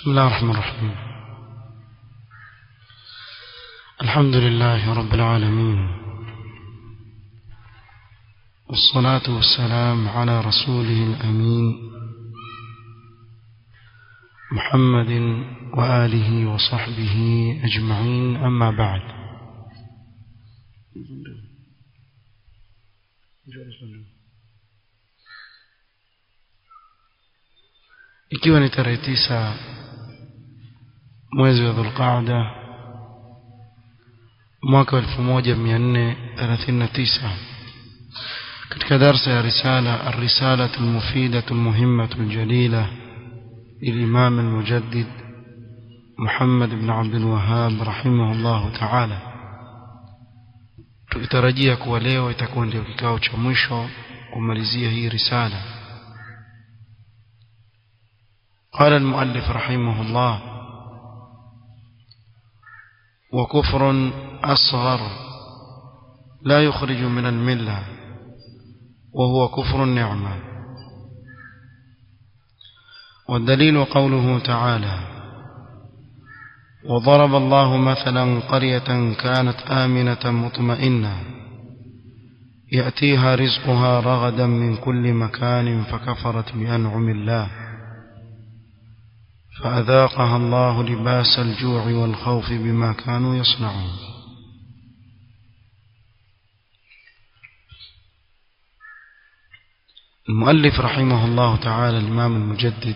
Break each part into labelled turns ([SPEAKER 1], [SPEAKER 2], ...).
[SPEAKER 1] بسم الله الرحمن الرحيم. الحمد لله رب العالمين، والصلاة والسلام على رسوله الأمين محمد وآله وصحبه أجمعين، أما بعد. ikiwa ni tarehe 9 mwezi wa Dhulqaada mwaka 1439 katika darasa ya risala الرسالة المفيدة المهمة الجليلة للإمام المجدد محمد بن عبد الوهاب رحمه الله تعالى, tukitarajia kuwa leo itakuwa ndio kikao cha mwisho kumalizia hii risala. قال المؤلف رحمه الله: وكفر أصغر لا يخرج من الملة وهو كفر النعمة. والدليل قوله تعالى: وضرب الله مثلا قرية كانت آمنة مطمئنة يأتيها رزقها رغدا من كل مكان فكفرت بأنعم الله فأذاقها الله لباس الجوع والخوف بما كانوا يصنعون. المؤلف رحمه الله تعالى الإمام المجدد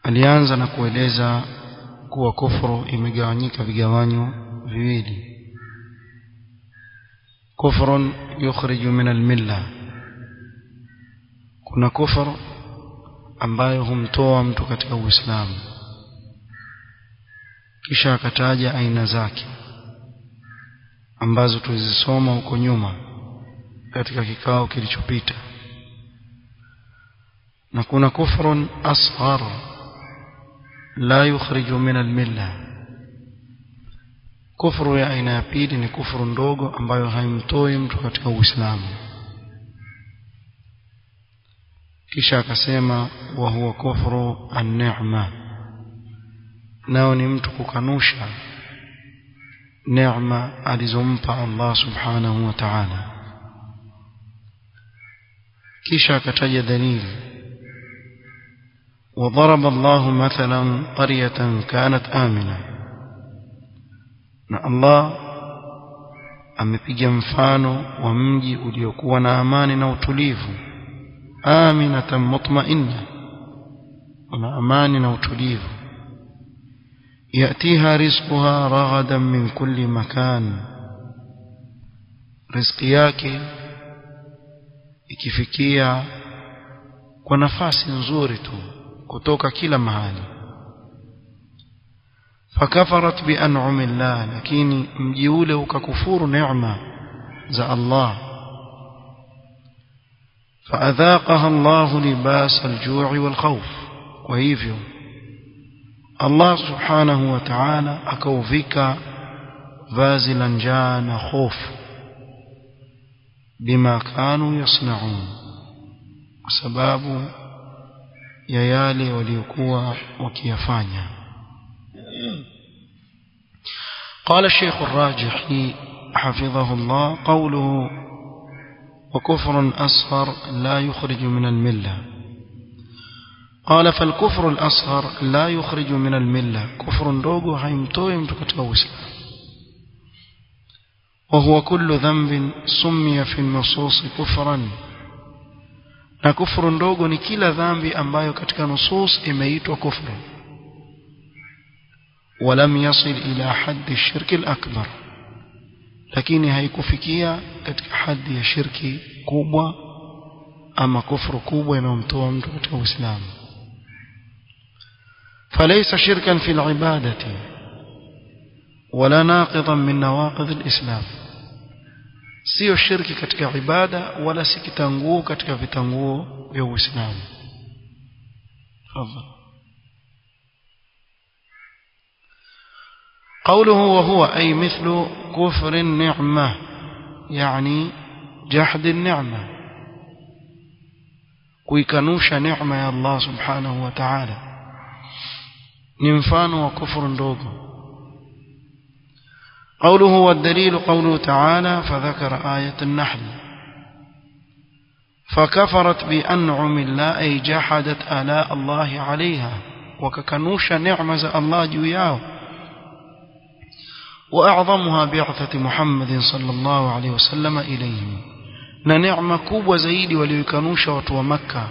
[SPEAKER 1] alianza na kueleza kuwa kufuru imegawanyika vigawanyo viwili: kufrun yukhriju min al-milla, kuna kufuru ambayo humtoa mtu katika Uislamu, kisha akataja aina zake ambazo tulizisoma huko nyuma katika kikao kilichopita. Na kuna kufrun asghar la yukhriju min al-milla, kufuru ya aina ya pili ni kufuru ndogo ambayo haimtoi mtu katika Uislamu. kisha akasema wa huwa kufru an-ni'ma, nao ni mtu kukanusha neema alizompa Allah subhanahu wa ta'ala. kisha akataja dalili: وضرب الله مثلا قرية كانت آمنة, na Allah amepiga mfano wa mji uliokuwa na amani na utulivu. Aminatan mutma'inna, na amani na utulivu. Yatiha rizquha raghadan min kulli makan, riziki yake ikifikia kwa nafasi nzuri tu kutoka kila mahali. Fakafarat bi an'ami Allah, lakini mji ule ukakufuru neema za Allah. Faadhaqaha Allah libas al-ju'i wal-khawf, kwa hivyo Allah subhanahu wa ta'ala akauvika vazi la njaa na hofu, bima kanu yasna'un, kwa sababu ya yale waliokuwa wakiyafanya. قال الشيخ الراجحي حفظه الله: قوله وكفر أصغر لا يخرج من الملة، قال فالكفر الأصغر لا يخرج من الملة، كفر ndogo haimtoi mtu katika Uislamu. وهو كل ذنب سمي في النصوص كفرا، na kufuru ndogo ni kila dhambi ambayo katika nusus imeitwa kufru. ولم يصل إلى حد الشرك الأكبر, lakini haikufikia katika haddi ya shirki kubwa ama kufuru kubwa inayomtoa mtu katika Uislamu. فليس شركا في العبادة ولا ناقضا من نواقض الإسلام, sio shirki katika ibada wala si kitanguo katika vitanguo vya Uislamu. تفضل. قوله وهو أي مثل كفر النعمة، يعني جحد النعمة. kuikanusha neema ya Allah subhanahu wa ta'ala ni mfano wa kufuru ndogo. قوله والدليل قوله تعالى فذكر آية النحل فكفرت بأنعم الله أي جحدت آلاء الله عليها وككنوش نعمة الله جوياه وأعظمها بعثة محمد صلى الله عليه وسلم إليهم نعمة كوب زيد وليكنوش وتو مكة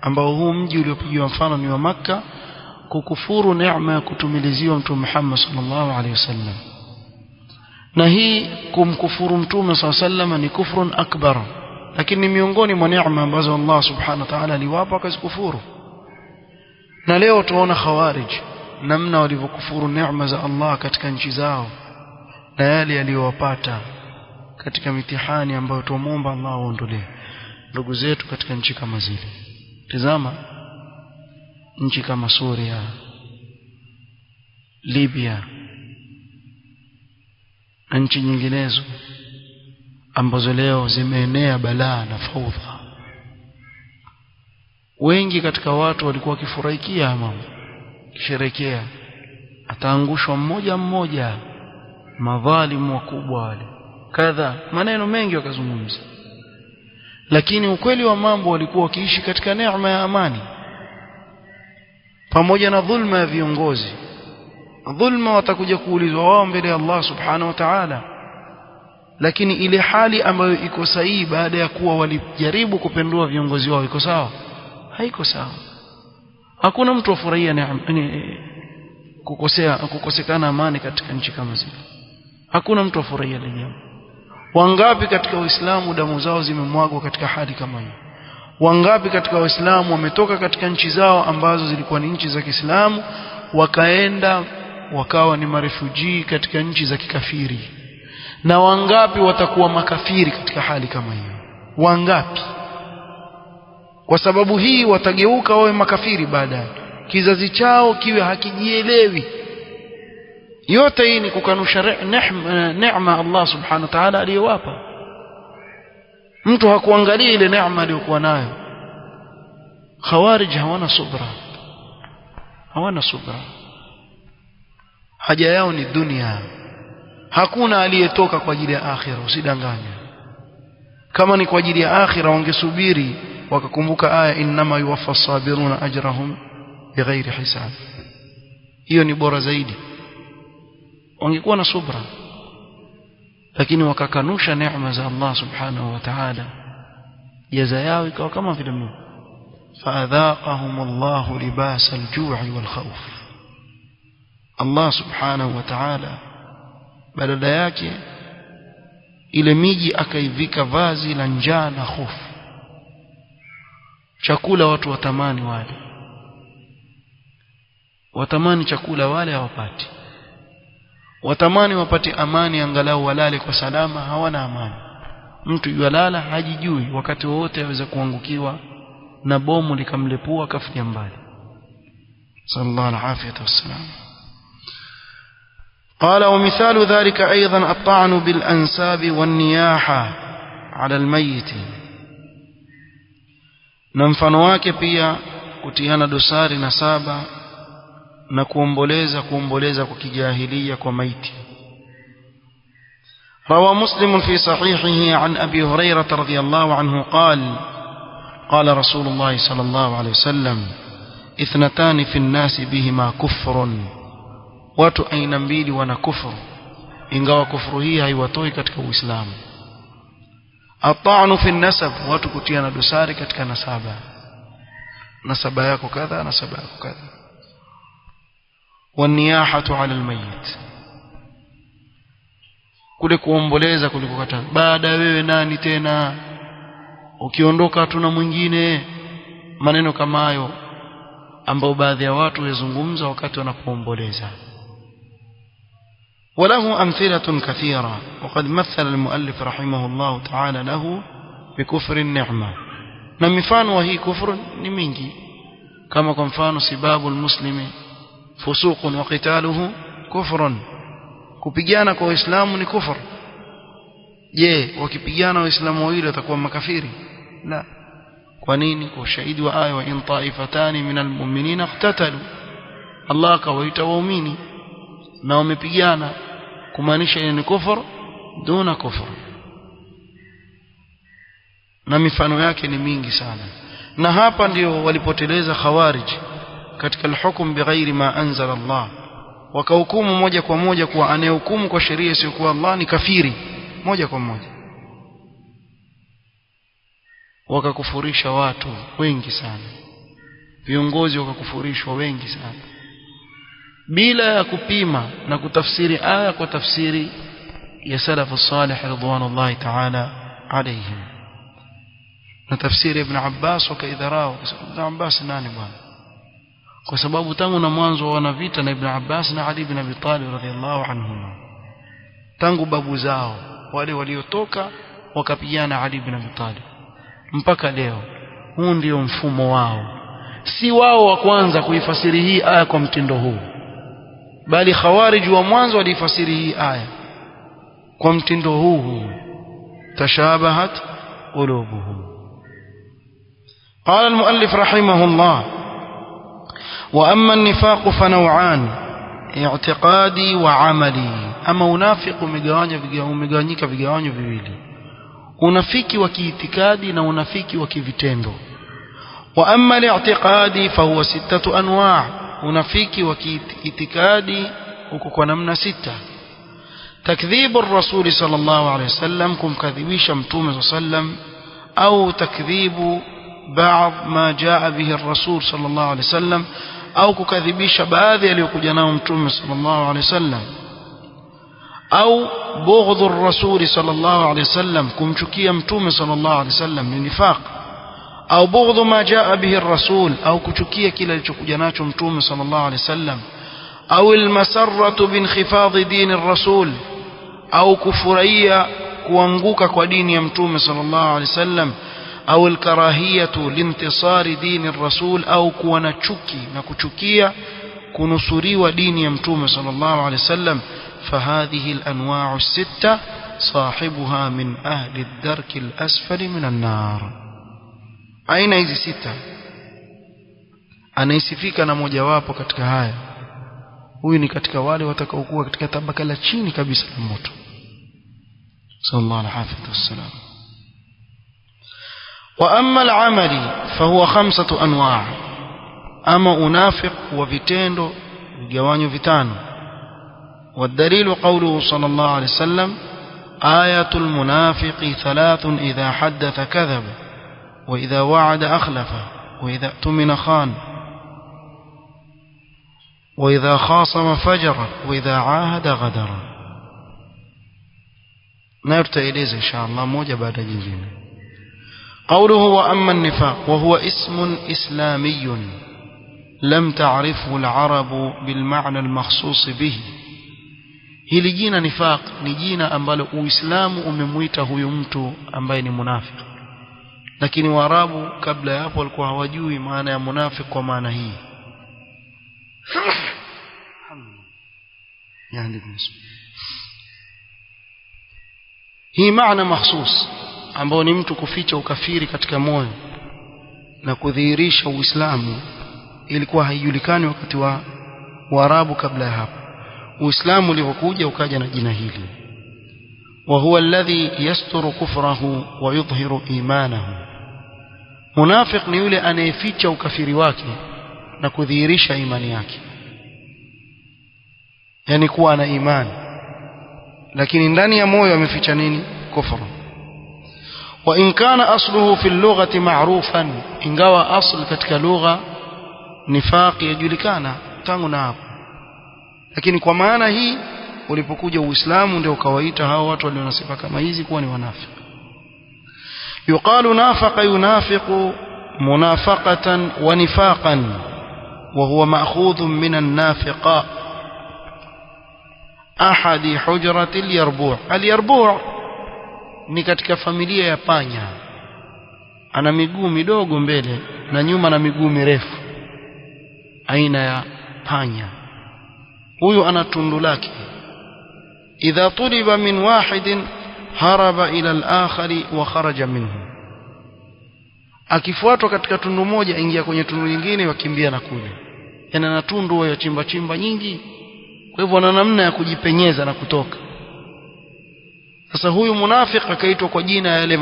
[SPEAKER 1] ambao huu mji uliopigiwa mfano ni wa Makka kukufuru neema ya kutumiliziwa mtume Muhammad sallallahu alaihi wasallam. Na hii kumkufuru mtume sallallahu alaihi wasallam ni kufrun akbar, lakini miongoni mwa neema ambazo Allah subhanahu wa ta'ala aliwapa akazikufuru. Na leo tunaona khawarij namna walivyokufuru neema za Allah katika nchi zao na yale aliyowapata katika mitihani ambayo tuomba Allah aondolee ndugu zetu katika nchi kama zile. Tazama nchi kama Syria, Libya na nchi nyinginezo ambazo leo zimeenea balaa na faudha. Wengi katika watu walikuwa wakifurahikia mambo, kisherekea ataangushwa mmoja mmoja, madhalimu wakubwa wale kadha, maneno mengi wakazungumza. Lakini ukweli wa mambo walikuwa wakiishi katika neema ya amani pamoja na dhulma ya viongozi. Dhulma watakuja kuulizwa wao mbele ya Allah subhanahu wa ta'ala, lakini ile hali ambayo iko sahihi baada ya kuwa walijaribu kupendua viongozi wao iko sawa? Haiko sawa. Hakuna mtu afurahia neema kukosekana amani katika nchi kama zile. Hakuna mtu afurahia lenyewe. Wangapi katika Uislamu damu zao zimemwagwa katika hali kama hiyo? Wangapi katika Waislamu wametoka katika nchi zao ambazo zilikuwa ni nchi za Kiislamu wakaenda wakawa ni marefugee katika nchi za kikafiri? Na wangapi watakuwa makafiri katika hali kama hiyo? Wangapi? Kwa sababu hii watageuka wawe makafiri baadaye, kizazi chao kiwe hakijielewi. Yote hii ni kukanusha neema Allah subhanahu wa ta'ala aliyowapa. Mtu hakuangalia ile neema aliyokuwa nayo. Khawarij hawana subra, hawana subra. Haja yao ni dunia. Hakuna aliyetoka kwa ajili ya akhira, usidanganye. Kama ni kwa ajili ya akhira wangesubiri wakakumbuka aya innama yuwaffas sabiruna ajrahum bighairi hisab. Hiyo ni bora zaidi, wangekuwa na subra. Lakini wakakanusha neema za Allah subhanahu wa ta'ala, jaza yao ikawa kama vile mimi faadhaqahum Allah libas al-ju'i wal khawf. Allah subhanahu wa ta'ala badala yake ile miji akaivika vazi la njaa na hofu. Chakula watu watamani, wale watamani chakula, wale hawapati. Watamani wapate amani, angalau walale kwa salama, hawana amani. Mtu yalala hajijui, wakati wote aweza kuangukiwa na bomu likamlepua kafikia mbali. Sallallahu alaihi wasallam. قال ومثال ذلك أيضا الطعن بالأنساب والنياحة على الميت. na mfano wake pia kutiana dosari na saba na kuomboleza kwa kijahilia kwa maiti. روى مسلم في صحيحه عن أبي هريرة رضي الله عنه قال قال رسول الله صلى الله عليه وسلم اثنتان في الناس بهما كفر. watu aina mbili wana kufuru, ingawa kufuru hii haiwatoi katika Uislamu. At-ta'nu fi an-nasab, watu kutiana dosari katika nasaba, nasaba yako kadha, nasaba yako kadha. Wan-niyahatu 'ala al-mayyit, kule kuomboleza kuliko kata, baada wewe nani tena, ukiondoka hatuna mwingine. Maneno kama hayo ambao baadhi ya watu wazungumza wakati wanapoomboleza. وله أمثلة كثيرة، وقد مثل المؤلف رحمه الله تعالى له بكفر النعمة. نمفان وهي كفر نمينجي، كما كنفان سباب المسلم فسوق وقتاله كفر. kupigana kwa Uislamu ni kufur. Je, wakipigana Waislamu wawili watakuwa makafiri? La. kwa nini? Kwa ushahidi wa aya wa in taifatani minal mu'minina iqtatalu, Allah akawaita waumini na wamepigana, kumaanisha ni kufur duna kufur. Na mifano yake ni mingi sana, na hapa ndio walipoteleza khawarij katika al-hukm bighairi ma anzala Allah, wakahukumu moja kwa moja kuwa anayehukumu kwa sheria isiyokuwa Allah ni kafiri moja kwa moja, wakakufurisha watu wengi sana, viongozi wakakufurishwa wengi sana, bila ya kupima na kutafsiri aya kwa tafsiri ya salafu salih ridwanullahi ta'ala alayhim. Na tafsiri ibn Abbas wakaidharau. Ibn Abbas nani bwana? Kwa sababu tangu na mwanzo wana vita na Ibn Abbas na Ali ibn Abi Talib radhiyallahu anhuma, tangu babu zao wale waliotoka wakapigana Ali ibn Abi Talib mpaka leo. Huu ndio mfumo wao, si wao wa kwanza kuifasiri hii aya kwa mtindo huu, bali khawarij wa mwanzo walifasiri hii aya kwa mtindo huu, tashabahat qulubuhum. قال المؤلف رحمه الله: وأما النفاق فنوعان اعتقادي وعملي. أما منافق umegawanyika vigawanyo viwili, unafiki wa kiitikadi na unafiki wa kivitendo. وأما الاعتقادي فهو 6 أنواع. unafiki wa kiitikadi uko kwa namna 6. تكذيب الرسول صلى الله عليه وسلم, kumkadhibisha mtume صلى الله عليه وسلم, أو تكذيب بعض ما جاء به الرسول صلى الله عليه وسلم, أو kukadhibisha baadhi aliyokuja nao mtume صلى الله عليه وسلم, أو بغض الرسول صلى الله عليه وسلم, kumchukia mtume صلى الله عليه وسلم ni nifaq, أو بغض ما جاء به الرسول, أو kuchukia kile alichokuja nacho mtume صلى الله عليه وسلم, أو المسرة بانخفاض دين الرسول, أو kufurahia kuanguka kwa dini ya mtume صلى الله عليه وسلم, أو الكراهية لانتصار دين الرسول, أو kuwa chuki na kuchukia kunusuriwa dini ya mtume صلى الله عليه وسلم. فهذه الأنواع 6 صاحبها من أهل الدرك الأسفل من النار. aina hizi 6 anaisifika na mojawapo katika haya, huyu ni katika wale watakaokuwa katika tabaka la chini kabisa la moto. sallallahu alaihi wasallam. وأما العمل فهو 5 أنواع. أما أنافق وفيتندو جوانيو فيتانو. والدليل قوله صلى الله عليه وسلم: آية المنافق 3: إذا حدث كذب، وإذا وعد أخلف، وإذا اؤتمن خان، وإذا خاصم فجر، وإذا عاهد غدر. نرجع إليه إن شاء الله موجة بعد جنجين. قوله: وأما النفاق وهو اسم إسلامي لم تعرفه العرب بالمعنى المخصوص به. hili jina nifaq ni jina ambalo Uislamu umemuita huyu mtu ambaye ni munafiki, lakini Waarabu kabla ya hapo walikuwa hawajui maana ya munafiki kwa maana hii. hii maana mahsus ambao ni mtu kuficha ukafiri katika moyo na kudhihirisha Uislamu, ilikuwa haijulikani wakati wa Waarabu kabla ya hapo. Uislamu ulipokuja ukaja na jina hili. wa huwa alladhi yasturu kufrahu wa yudhhiru imanahu. Munafiq ni yule anayeficha ukafiri wake na kudhihirisha imani yake, yani kuwa ana imani lakini ndani ya moyo ameficha nini? Kufru. wa in kana asluhu fi al-lughati ma'rufan, ingawa asl katika lugha nifaq yajulikana tangu na hapo, lakini kwa maana hii ulipokuja Uislamu ndio ukawaita hao watu walio na sifa kama hizi kuwa ni wanafiki. yuqalu nafaqa yunafiqu munafaqatan wa nifaqan, wa huwa ma'khudhun min an-nafiqa ahadi hujrati al-yarbu'. Al-yarbu' ni katika familia ya panya, ana miguu midogo mbele na nyuma na miguu mirefu, aina ya panya. huyu ana tundu lake. idha tuliba min wahidin haraba ila al-akhari wa kharaja minhu, akifuatwa katika tundu moja ingia kwenye tundu lingine wakimbia na kule, yani na tundu ya chimba chimba nyingi, kwa hivyo ana namna ya kujipenyeza na kutoka. Sasa huyu munafiki akaitwa kwa jina yale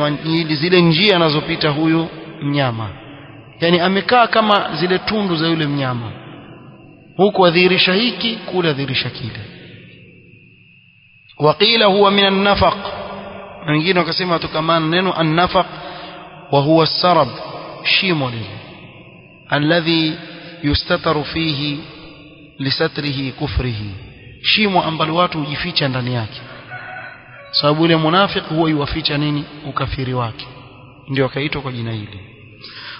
[SPEAKER 1] zile njia anazopita huyu mnyama, yani amekaa kama zile tundu za yule mnyama, huku adhihirisha hiki kule adhihirisha kile. Waqila huwa min an-nafaq, wengine wakasema tukamana neno an-nafaq wa huwa as-sarab, shimo lile alladhi yustataru fihi lisatrihi kufrihi, shimo ambalo watu hujificha ndani yake, sababu yule munafiki huwa yuwaficha nini? Ukafiri wake, ndio akaitwa kwa jina hili.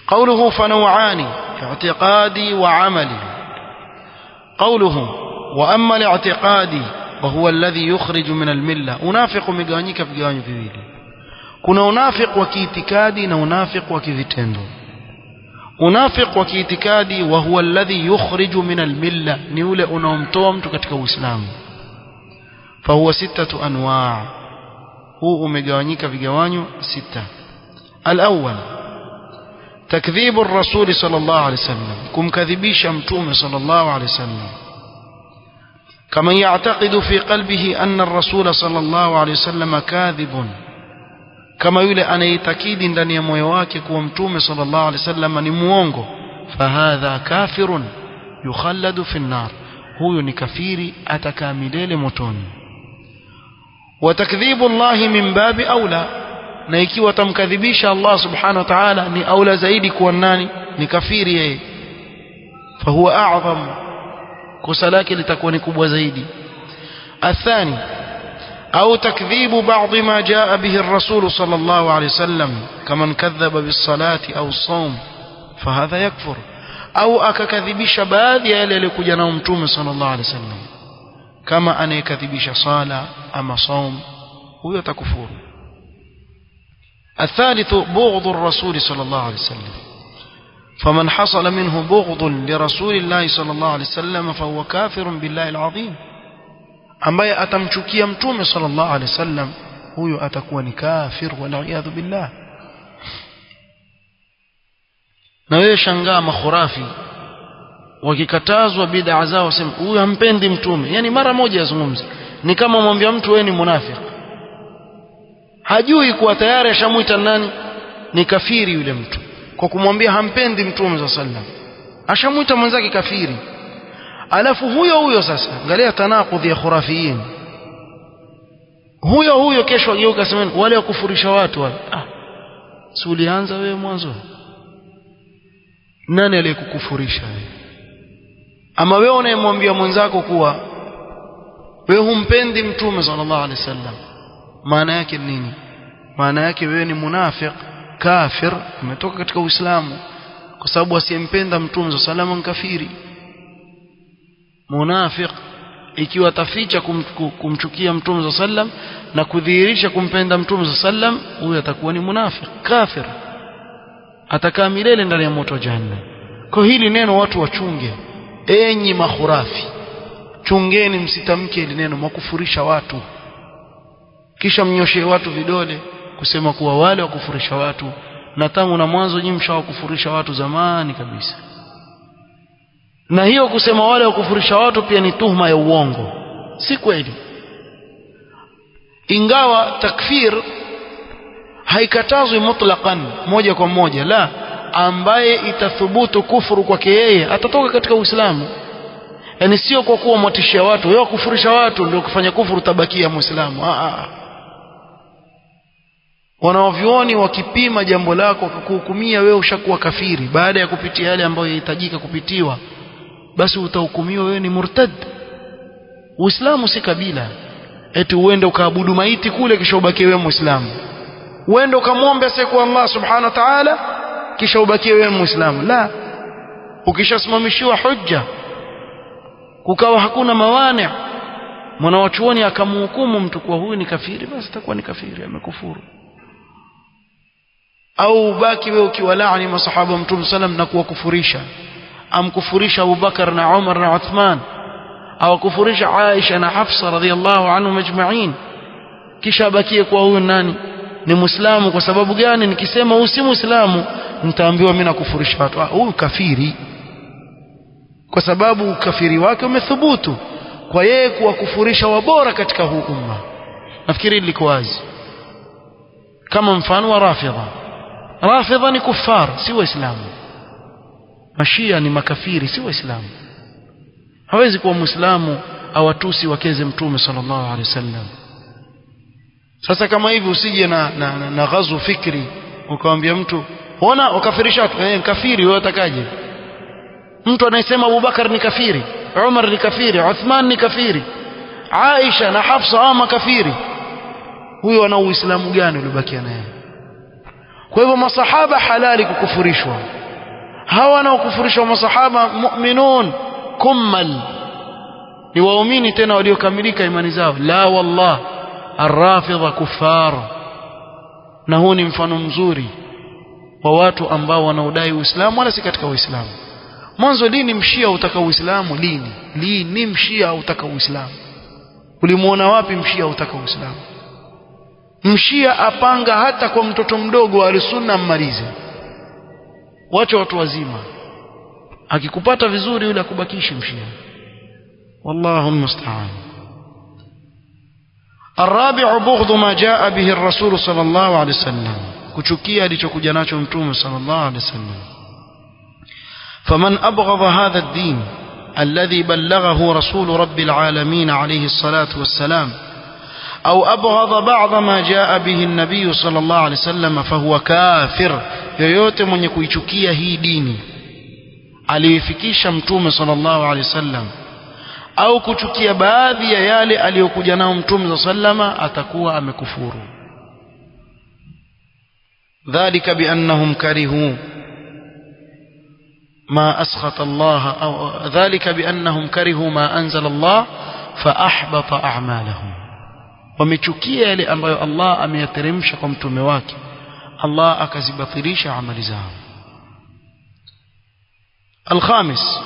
[SPEAKER 1] قوله فنوعان اعتقادي وعملي. قوله وأما الاعتقادي وهو الذي يخرج من الملة، منافق مغانيك vigawanyo viwili, kuna unafiki wa kiitikadi na unafiki wa kivitendo. Unafiki wa kiitikadi wa huwa alladhi yukhriju min almilla, ni yule unaomtoa mtu katika Uislamu. Fa huwa 6 anwa', huu umegawanyika vigawanyo 6. Al-awwal تكذيب الرسول صلى الله عليه وسلم، كم كذبيش متوم صلى الله عليه وسلم، كمن يعتقد في قلبه أن الرسول صلى الله عليه وسلم كاذب، كما يقول أنا يتكيد ndani ya moyo wake kuwa mtume صلى الله عليه وسلم ni muongo، فهذا كافر يخلد في النار، huyo ni kafiri atakaa milele motoni. وتكذيب الله من باب أولى، na ikiwa tamkadhibisha Allah subhanahu wa ta'ala ni aula zaidi kuwa nani? Ni kafiri yeye. Fahuwa a'zam, kosa lake litakuwa ni kubwa zaidi. Athani au takdhibu ba'd ma jaa bihi ar-rasul sallallahu alayhi wasallam kama kadhaba bis-salati au as-sawm fahadha yakfur, au akakadhibisha baadhi ya yale yaliyokuja nao mtume sallallahu alayhi wasallam kama anayekadhibisha sala ama saum, huyo atakufuru. الثالث بغض الرسول صلى الله عليه وسلم، فمن حصل منه بغض لرسول الله صلى الله عليه وسلم فهو كافر بالله العظيم، ambaye atamchukia mtume sallallahu alaihi wasallam huyo atakuwa ni kafir wal billah. Na wewe shangaa makhurafi wakikatazwa bid'a zao wasema huyu hampendi mtume, yani mara moja yazungumza, ni kama mwambia mtu wewe ni munafiki, hajui kuwa tayari ashamuita nani? Ni kafiri yule mtu, kwa kumwambia hampendi mtume sallallahu alaihi wasallam ashamuita mwenzake kafiri. Alafu huyo sasa, angalia tanaqudhi ya khurafiyin, huyo kesho ageuka sema wale wakufurisha watu wale. Si ulianza wewe mwanzo? Nani aliyekukufurisha wewe? Ama wewe unayemwambia mwenzako kuwa wewe humpendi mtume sallallahu alaihi wasallam, maana yake nini? Maana yake wewe ni munafiq, kafir, umetoka katika Uislamu, kwa sababu asiyempenda mtume sallallahu alaihi wasallam ni kafiri. Munafiq ikiwa taficha kumchukia mtume sallallahu alaihi wasallam na kudhihirisha kumpenda mtume sallallahu alaihi wasallam, huyo atakuwa ni munafiq, kafir, atakaa milele ndani ya moto wa jahannam. Kwa hili neno watu wachunge, enyi makhurafi, chungeni msitamke hili neno, mwakufurisha watu kisha mnyoshe watu vidole kusema kuwa wale wakufurisha watu, na tangu na mwanzo nyinyi mshawakufurisha watu zamani kabisa. Na hiyo kusema wale wakufurisha watu pia ni tuhuma ya uongo, si kweli. Ingawa takfir haikatazwi mutlaqan, moja kwa moja, la, ambaye itathubutu kufuru kwake yeye atatoka katika Uislamu. Yani sio kwa kuwa mwatishia watu wewe kufurisha watu ndio kufanya kufuru tabakia Muislamu. Wanaovioni wakipima jambo lako kukuhukumia wewe ushakuwa kafiri baada ya kupitia yale ambayo yahitajika kupitiwa, basi utahukumiwa wewe ni murtad. Uislamu si kabila eti uende ukaabudu maiti kule kisha ubaki wewe Muislamu, uende ukamwombe asiyekuwa Allah subhanahu wa ta'ala kisha ubaki wewe Muislamu. La, ukishasimamishiwa hujja kukawa hakuna mawani, mwanawachuoni akamhukumu mtu kwa huyu ni kafiri, basi atakuwa ni kafiri, amekufuru. Au ubaki wewe ukiwalaani masahaba mtume sallam na kuwakufurisha, amkufurisha Abu Bakar na Umar na Uthman, au kufurisha Aisha na Hafsa radhiyallahu anhum ajma'in, kisha abakie kwa huyu nani? Ni Muislamu. Kwa sababu gani? Nikisema huyu si Muislamu nitaambiwa mimi nakufurisha watu, huyu kafiri, kwa sababu ukafiri wake umethubutu kwa yeye kuwakufurisha wabora katika huu umma. nafikiri liko wazi. Kama mfano wa Rafidha. Rafidha ni kufar, si waislamu. Mashia ni makafiri, si waislamu. Hawezi kuwa muislamu awatusi wakeze mtume sallallahu alaihi wasallam. Sasa kama hivi usije na ghazu fikri ukamwambia mtu ona ukafirisha watu, kafiri wewe utakaje? Mtu anayesema Abubakar ni kafiri, Umar ni kafiri, Uthman ni kafiri, Aisha na Hafsa ama kafiri, huyo ana uislamu gani uliobakia naye? Kwa hivyo masahaba halali kukufurishwa. Hawa wanaokufurishwa masahaba mu'minun kummal, ni waumini tena waliokamilika imani zao. La wallah, Ar-Rafidha kuffar. Na huu ni mfano mzuri wa watu ambao wanaodai Uislamu wala si katika Uislamu. Mwanzo lini mshia utaka Uislamu? Lini mshia utaka Uislamu? Ulimuona wapi mshia utaka Uislamu? Mshia apanga hata kwa mtoto mdogo wa Sunna mmalize. Wacha watu wazima. Akikupata vizuri yule akubakishi mshia. Wallahu musta'an. الرابع بغض ما جاء به الرسول صلى الله عليه وسلم, kuchukia alichokuja nacho mtume صلى الله عليه وسلم. فمن أبغض هذا الدين الذي بلغه رسول رب العالمين عليه الصلاة والسلام أو أبغض بعض ما جاء به النبي صلى الله عليه وسلم فهو كافر. yoyote mwenye kuichukia hii dini aliyofikisha mtume sallallahu alaihi wasallam au kuchukia baadhi ya yale aliyokuja nao mtume sallama atakuwa amekufuru. dhalika biannahum karihu ma askhata Allah au dhalika biannahum karihu ma anzala Allah fa ahbata a'malahum, wamechukia yale ambayo Allah ameyateremsha kwa mtume wake, Allah akazibatilisha amali zao. الخامس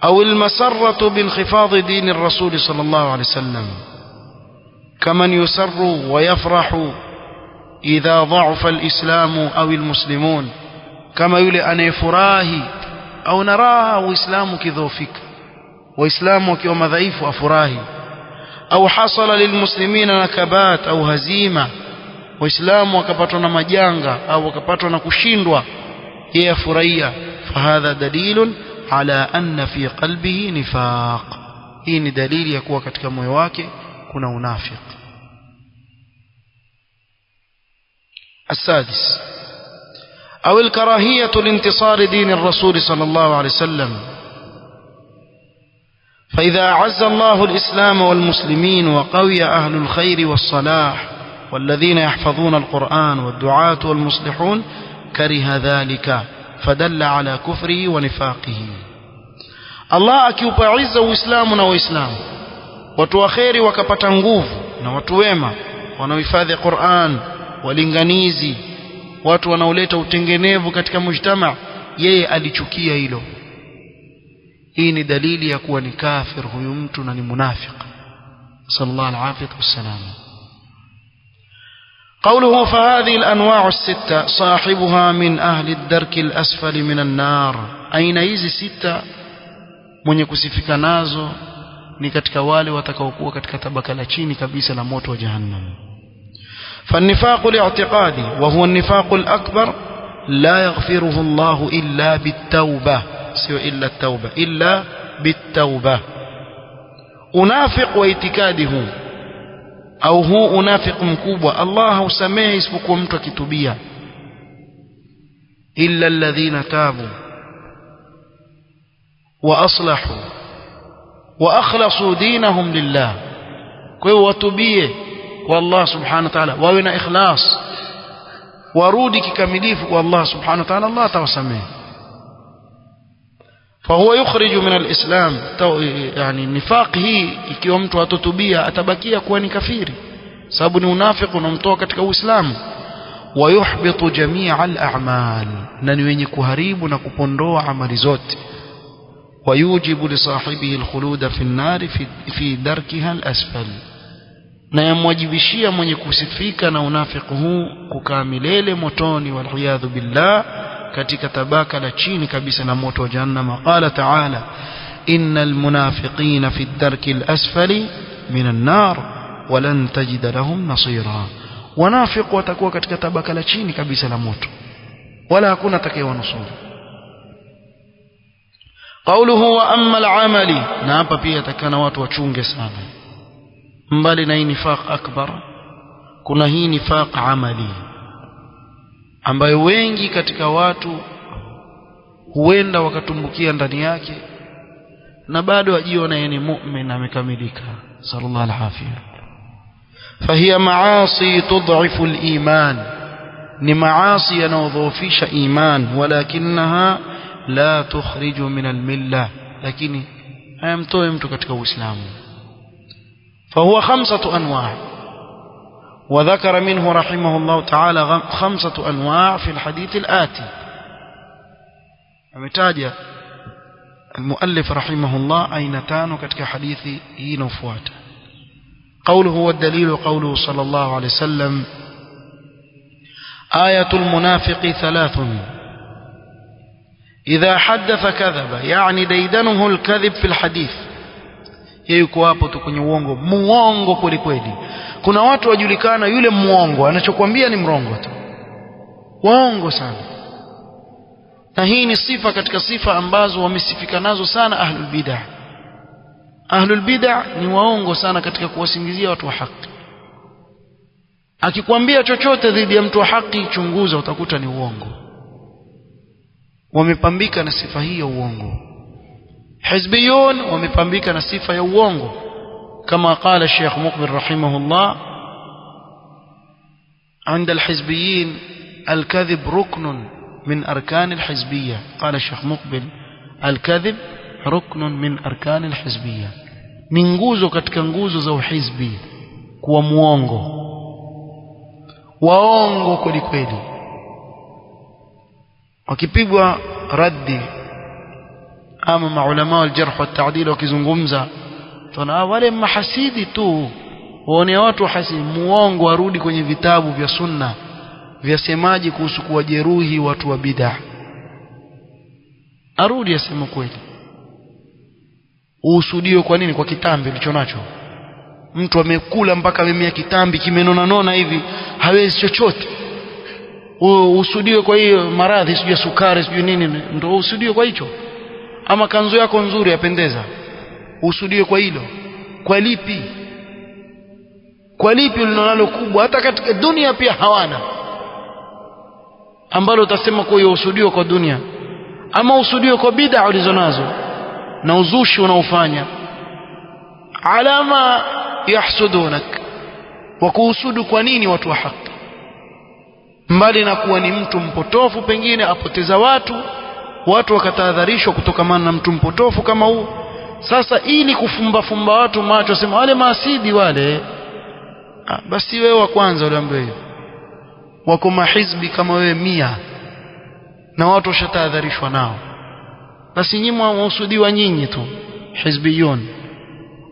[SPEAKER 1] أو المسرة بانخفاض دين الرسول صلى الله عليه وسلم كمن يسر ويفرح إذا ضعف الإسلام أو المسلمون, كما يولي أن يفراهي أو نراها وإسلام كذوفك وإسلام كيوم ضعيف أفراهي, أو حصل للمسلمين نكبات أو هزيمة وإسلام وكبتنا مجانغا أو وكبتنا كشيندوا يفريا, فهذا دليل على أن في قلبه نفاق. hii ni dalili ya kuwa katika moyo wake kuna unafiki. السادس أو الكراهية لانتصار دين الرسول صلى الله عليه وسلم, فإذا أعز الله الإسلام والمسلمين وقوي أهل الخير والصلاح والذين يحفظون القرآن والدعاة والمصلحون كره ذلك فدل على كفره ونفاقه. Allah akiupa izza Uislamu na Waislamu, watu wa kheri wakapata nguvu na watu wema wanaohifadhi Qur'an, walinganizi, watu wanaoleta utengenevu katika mujtama, yeye alichukia hilo. Hii ni dalili ya kuwa ni kafir huyu mtu na ni munafiq. Sallallahu alaihi wasallam. قوله فهذه الأنواع الستة صاحبها من أهل الدرك الأسفل من النار, أين hizi sita mwenye kusifika nazo ni katika wale watakaokuwa katika tabaka la chini kabisa la moto wa jahannam. فالنفاق الاعتقادي وهو النفاق الأكبر لا يغفره الله إلا بالتوبة, سوى إلا التوبة, إلا بالتوبة. unafik wa itikadi huu au huu unafik mkubwa Allah hausamehe isipokuwa mtu akitubia. illa alladhina tabu wa aslahu wa akhlasu dinahum lillah, kwa hiyo watubie kwa Allah subhanahu wa ta'ala, wawe na ikhlas, warudi kikamilifu kwa Allah subhanahu wa ta'ala, Allah atawasamehe. فهو يخرج من الإسلام, يعني النفاق hii ikiwa mtu atotubia atabakia kuwa ni kafiri sababu ni unafiki unamtoa katika Uislamu. ويحبط جميع الأعمال, na ni wenye kuharibu na kupondoa amali zote. ويوجب لصاحبه الخلود في النار في دركها الأسفل, na yamwajibishia mwenye kusifika na unafiki huu kukaa milele motoni, waliyadhu billah, katika tabaka la chini kabisa la moto wa jahannam. Qala ta'ala innal munafiqina fi ad-darki al-asfali min an-nar wa lan tajida lahum nasira, wanafiq watakuwa katika tabaka la chini kabisa la moto, wala hakuna atakayewanusuru. Qawluhu wa amma al-amali, na hapa pia takana watu wachunge sana. Mbali na hii nifaq akbar, kuna hii nifaq amali ambayo wengi katika watu huenda wakatumbukia ndani yake na bado ajiona yeye ni mu'min amekamilika. Sallallahu alaihi wasallam. Fahiya maasi tud'ifu al-iman, ni maasi yanayodhoofisha iman, walakinaha la tukhriju min al-millah, lakini hayamtoi mtu katika Uislamu. فهو 5 أنواع، وذكر منه رحمه الله تعالى 5 أنواع في الحديث الآتي. أمتاج المؤلف رحمه الله أين تانو كتك حديثي ينفوات. قوله والدليل قوله صلى الله عليه وسلم آية المنافق 3 إذا حدث كذب، يعني ديدنه الكذب في الحديث، yuko hapo tu kwenye uongo, muongo kweli kweli. Kuna watu wajulikana yule muongo, anachokuambia ni mrongo tu, waongo sana. Na hii ni sifa katika sifa ambazo wamesifika nazo sana ahlul bid'ah. Ahlul bid'ah ni waongo sana katika kuwasingizia watu wa haki. Akikwambia chochote dhidi ya mtu wa haki, chunguza, utakuta ni uongo. Wamepambika na sifa hii ya uongo. حزبيون ومبambika na sifa ya uongo, kama قال الشيخ مقبل رحمه الله عند الحزبيين الكذب ركن من أركان الحزبية. قال الشيخ مقبل الكذب ركن من أركان الحزبية، ni nguzo katika nguzo za uhizbi kuwa muongo, waongo kweli kweli. Wakipigwa raddi ama maulama wal jarh wa ta'dil wakizungumza, tuna wale mahasidi tu, waone watu hasidi, muongo arudi kwenye vitabu vya sunna vya semaji kuhusu kuwajeruhi watu wa bid'ah, arudi aseme kweli. Usudio kwa nini? Kwa kitambi ulichonacho. Mtu amekula mpaka amemea kitambi kimenona nona hivi, hawezi chochote. Usudio kwa hiyo maradhi, sijui sukari, sijui nini, ndio usudio kwa hicho. Ama kanzu yako nzuri yapendeza, usudie kwa hilo. Kwa lipi? Kwa lipi ulinalo kubwa hata katika dunia pia hawana, ambalo utasema kwa hiyo usudio kwa dunia? Ama usudio kwa bid'a ulizonazo na uzushi unaofanya, alama yahsudunak, wa kuusudu kwa nini watu wa haki? Mbali na kuwa ni mtu mpotofu, pengine apoteza watu wakatahadharishwa kutokamana na mtu mpotofu kama huu. Sasa ili kufumba watu macho, sema wale maasidi wale, basi wewe wa kwanza uliambiwa wako mahizbi kama wewe 100 na watu washatahadharishwa nao, basi nyinyi mwahusudiwa nyinyi tu hizbiyun.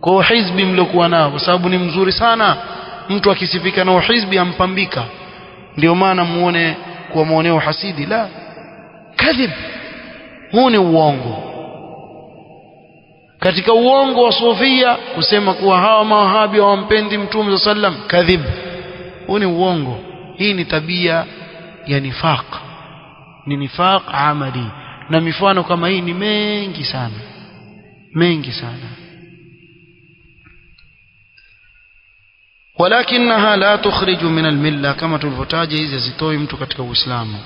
[SPEAKER 1] Kwa hizbi mliokuwa nao, kwa sababu ni mzuri sana mtu akisifika na hizbi ampambika, ndio maana muone kwa muoneo hasidi. La, kadhib, huu ni uongo. Katika uongo wa sufia kusema kuwa hawa mawahabi hawampendi Mtume sallam, kadhib, huu ni uongo. Hii ni tabia ya nifaq, ni nifaq amali, na mifano kama hii ni mengi sana, mengi sana. Walakinaha la tukhriju min almilla, kama tulivyotaja hizi zitoi mtu katika Uislamu,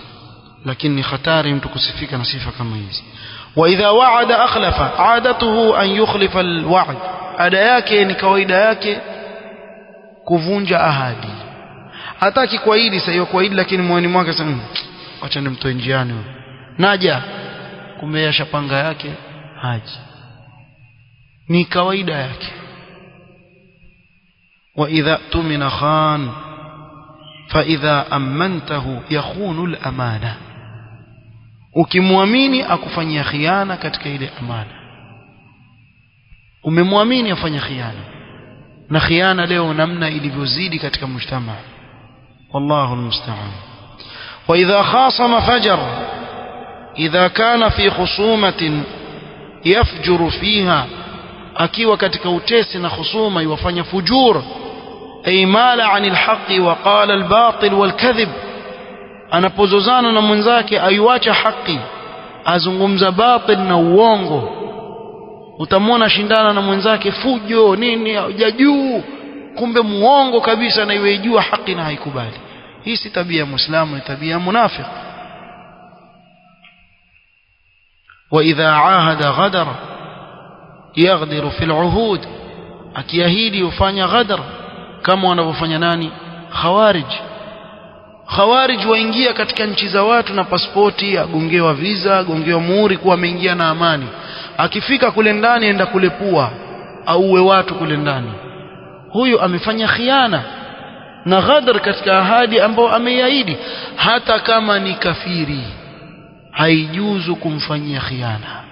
[SPEAKER 1] lakini ni hatari mtu kusifika na sifa kama hizi. Wa idha wa'ada akhlafa, adatuhu an yukhlifa alwa'd, ada yake ni kawaida yake kuvunja ahadi. Hataki kuahidi, sasa kwa ahidi, lakini moyoni mwake sasa acha nimtoe njiani, naja, kumbe yashapanga yake haji, ni kawaida yake. Wa idha tumina khan fa idha amantahu yakhunu al-amana, ukimwamini akufanyia khiana katika ile amana. Umemwamini afanya khiana, na khiana leo namna ilivyozidi katika mujtama. Wallahu almusta'an. Wa idha khasama fajar, idha kana fi khusumatin yafjuru fiha, akiwa katika utesi na khusuma yafanya fujur, ay mala anil haqqi wa qala albatil walkadhib, anapozozana na mwenzake aiacha haki azungumza batil na uongo. Utamwona shindana na mwenzake fujo nini ya juu, kumbe muongo kabisa na iwe jua haki na haikubali. Hii si tabia ya Muislamu, ni tabia ya munafiq. Wa idha ahada ghadara yaghdiru fil uhud, akiahidi ufanya ghadar kama wanavyofanya nani? Khawarij. Khawarij waingia katika nchi za watu na pasipoti, agongewa visa, agongewa muhuri kuwa ameingia na amani. Akifika kule ndani enda kulepua auwe watu kule ndani. Huyu amefanya khiana na ghadar katika ahadi ambao ameiahidi. Hata kama ni kafiri haijuzu kumfanyia khiana,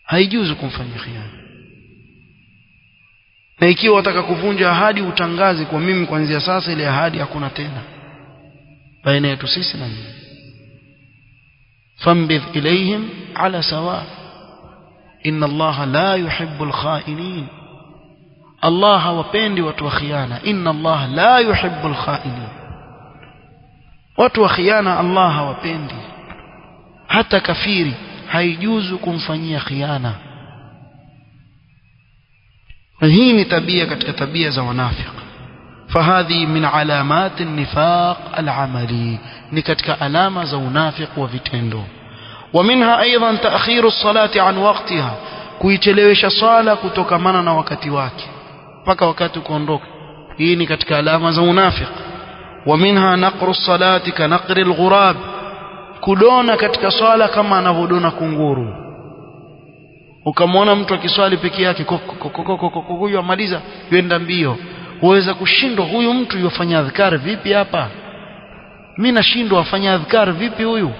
[SPEAKER 1] haijuzu kumfanyia khiana. Na ikiwa wataka kuvunja ahadi, utangaze kwa mimi kuanzia sasa ile ahadi hakuna tena baina yetu sisi na nyinyi. Fambidh ilayhim ala sawa, inna Allah la yuhibbul khainin. Allah hawapendi watu wa khiana. Inna Allah la yuhibbul khainin. Watu wa khiana Allah hawapendi. Hata kafiri haijuzu kumfanyia khiana. Hii ni tabia katika tabia za wanafiki. Fahadhi min alamati nifaq al-amali, ni katika alama za unafiki wa vitendo. Wa minha aidan ta'khiru as-salati an waqtiha, kuichelewesha swala kutokamana na wakati wake mpaka wakati kuondoka. Hii ni katika alama za unafiki. Wa minha naqru as-salati ka naqri al-ghurab, kudona katika swala kama anavodona kunguru. Ukamwona mtu akiswali peke yake huyu amaliza yenda mbio, huweza kushindwa huyu mtu yofanya adhkar vipi hapa? Mimi nashindwa afanya adhkar vipi huyu?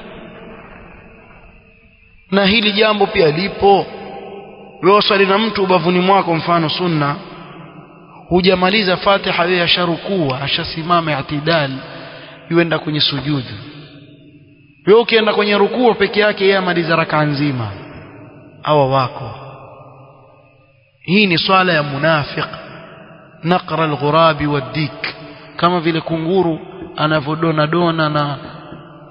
[SPEAKER 1] Na hili jambo pia lipo. Wewe swali na mtu ubavuni mwako, mfano sunna, hujamaliza Fatiha wewe asharukua, ashasimama i'tidal, yuenda kwenye sujudu. Wewe ukienda kwenye rukuu peke yake, yeye amaliza raka nzima. Hawa wako. Hii ni swala ya munafiq. Naqra al-ghurabi wad-dik, kama vile kunguru anavodona dona na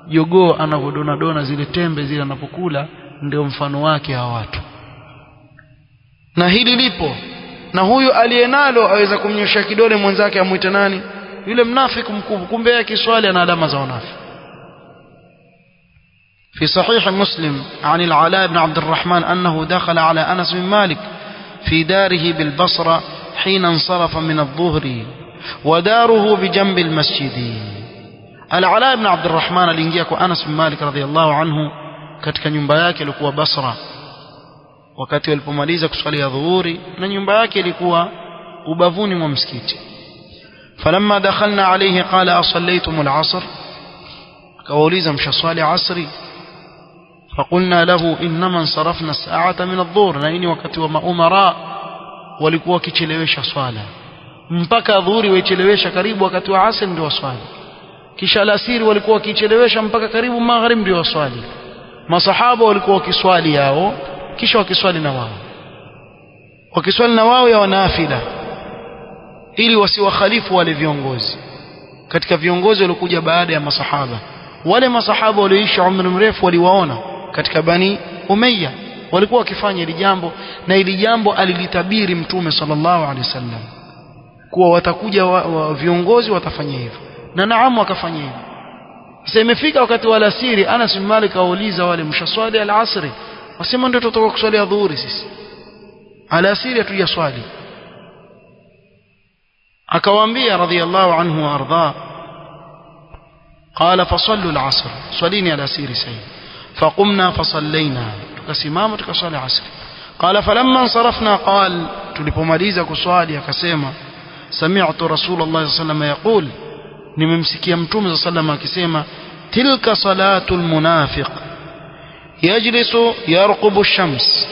[SPEAKER 1] jogoo anavodona dona zile tembe zile anapokula, ndio mfano wake hawa watu. Na hili lipo, na huyu aliyenalo aweza kumnyosha kidole mwenzake amuite nani? Yule mnafiki mkubwa, kumbe yake swali ana alama za unafiki. في صحيح مسلم عن العلاء بن عبد الرحمن أنه دخل على أنس بن مالك في داره بالبصرة حين انصرف من الظهر وداره بجنب المسجد. العلاء بن عبد الرحمن aliingia أنس بن مالك رضي الله عنه katika nyumba yake ilikuwa Basra wakati walipomaliza kuswali dhuhuri, na nyumba yake ilikuwa ubavuni mwa msikiti. فلما دخلنا عليه قال أصليتم العصر, akawauliza mshaswali asri? فقلنا له إنما انصرفنا الساعة من الظهر, na ini wakati wa maumara walikuwa kichelewesha swala mpaka dhuhuri, waichelewesha karibu wakati wa asr ndio waswali. Kisha alasiri walikuwa kichelewesha mpaka karibu maghrib ndio waswali. Masahaba walikuwa wakiswali yao, kisha wakiswali na wao, wakiswali na wao ya wanafila, ili wasiwakhalifu wale viongozi katika viongozi waliokuja baada ya masahaba. Wale masahaba walioishi umri mrefu waliwaona katika Bani Umayya walikuwa wakifanya hili jambo, na hili jambo alilitabiri Mtume sallallahu alaihi wasallam kuwa watakuja viongozi watafanya hivyo, na naamu wakafanya hivyo. Sasa imefika wakati wa alasiri, Anas bin Malik auliza wale, mshaswali al-asri? Wasema ndio tutoka kuswali adhuhuri sisi, alasiri hatujaswali. Akawaambia radhiyallahu anhu wa arda, قال فصلوا العصر, صليني على سير سيد. فقمنا فصلينا, tukasimama tukaswali asri. قال فلما انصرفنا قال, tulipomaliza kuswali akasema, سمعت رسول الله صلى الله عليه وسلم يقول, nimemsikia Mtume صلى الله عليه وسلم akisema, تلك صلاة المنافق يجلس يرقب الشمس,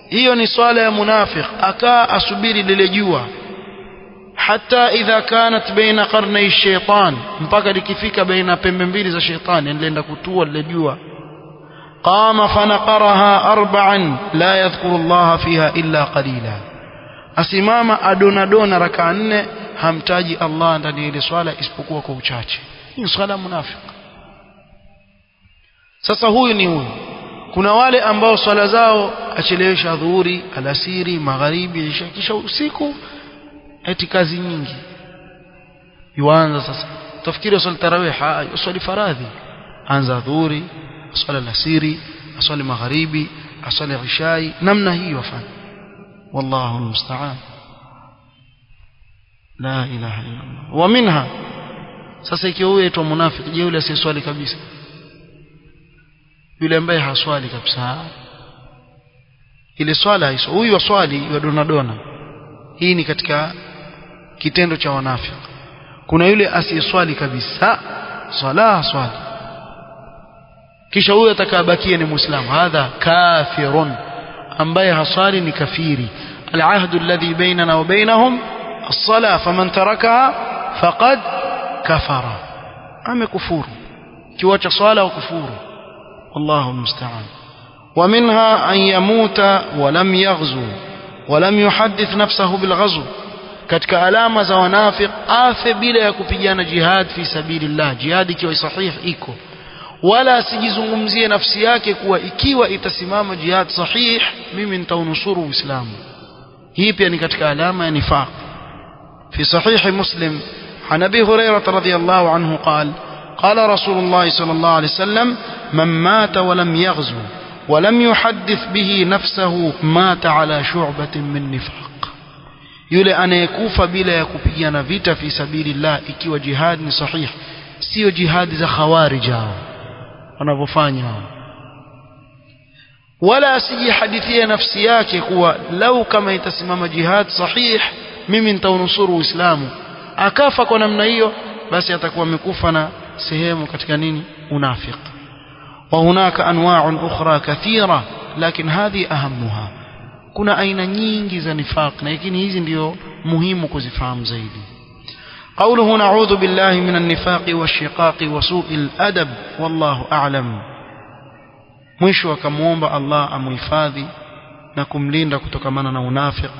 [SPEAKER 1] hiyo ni swala ya munafiq akaa asubiri lile jua hata idha kanat baina qarnay shaytan mpaka likifika baina pembe mbili za shetani anaenda kutua lile jua qama fanaqaraha arba'an la yadhkuru Allah fiha illa qalila asimama adonadona raka 4 hamtaji Allah ndani ya ile swala isipokuwa kwa uchache ni swala munafiq sasa huyu ni huyu kuna wale ambao swala zao achelewesha dhuhuri alasiri magharibi isha kisha usiku eti kazi nyingi yuanza sasa tafikiri swala tarawih swali faradhi anza dhuhuri swala alasiri swali magharibi swali ishai namna hiyo afanye wallahu almusta'an la ilaha illa Allah wa minha sasa ikiwa huyo aitwa munafiki je yule asiyeswali kabisa yule ambaye haswali kabisa ile swala hizo huyu waswali yadonadona hii ni katika kitendo cha wanafiki kuna yule asiyeswali kabisa swala kisha huyo atakabakia ni muislamu hadha kafirun ambaye haswali ni kafiri alahdu alladhi bainana wa bainahum as-salah faman tarakaha faqad kafara amekufuru kiwacha swala au kufuru والله المستعان ومنها أن يموت ولم يغزو ولم يحدث نفسه بالغزو katika alama za wanafiq afe bila ya kupigana jihad fi sabilillah jihad ikiwa sahihi iko wala asijizungumzie nafsi yake kuwa ikiwa itasimama jihad sahih mimi nitaunusuru uislamu hii pia ni katika alama ya nifaq fi sahih muslim عن أبي هريرة رضي الله عنه قال قال رسول الله صلى الله عليه وسلم من مات ولم يغزو ولم يحدث به نفسه مات على شعبة من نفاق yule anayekufa bila ya kupigana vita fi sabilillah ikiwa jihad ni sahih sio jihad za khawarij hao wanavyofanya wala asijihadithia nafsi yake kuwa lau kama itasimama jihad sahih mimi nitaunusuru uislamu akafa kwa namna hiyo basi atakuwa amekufa na sehemu katika nini unafiq وهناك أنواع أخرى كثيرة لكن هذه أهمها kuna aina nyingi za nifaq lakini hizi ndio muhimu kuzifahamu zaidi قوله نعوذ بالله من النفاق والشقاق وسوء الأدب والله أعلم mwisho akamuomba Allah amuhifadhi na kumlinda kutokamana na unafiq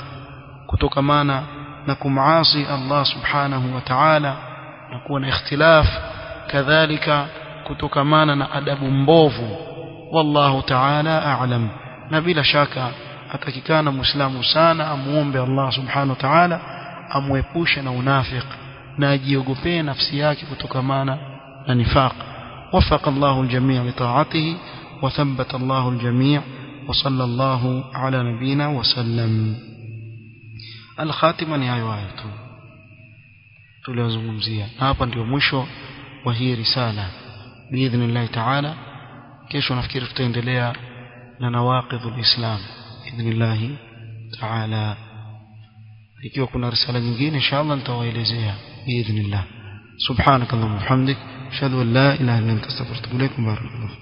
[SPEAKER 1] kutokamana na kumaasi Allah subhanahu wa ta'ala na kuwa na ikhtilaf kadhalika kutokamana na adabu mbovu wallahu ta'ala a'lam na bila shaka atakikana muislamu sana amuombe Allah subhanahu wa ta'ala amuepushe na unafiq na ajiogopee nafsi yake kutokamana na nifaq wafaqa Allahu al-jami' li ta'atihi wa thabbata Allahu al-jami' wa sallallahu ala nabina wa sallam al-khatima ni hayo tu tuliozungumzia hapa ndio mwisho wa hii risala biidhnillah ta'ala kesho nafikiri tutaendelea na nawaqidhul islam biidhnillah ta'ala ikiwa kuna risala nyingine inshallah nitawaelezea biidhnillah subhanakallahumma wa bihamdik ashhadu an la ilaha illa anta astaghfiruka wa atubu ilaik barakallahu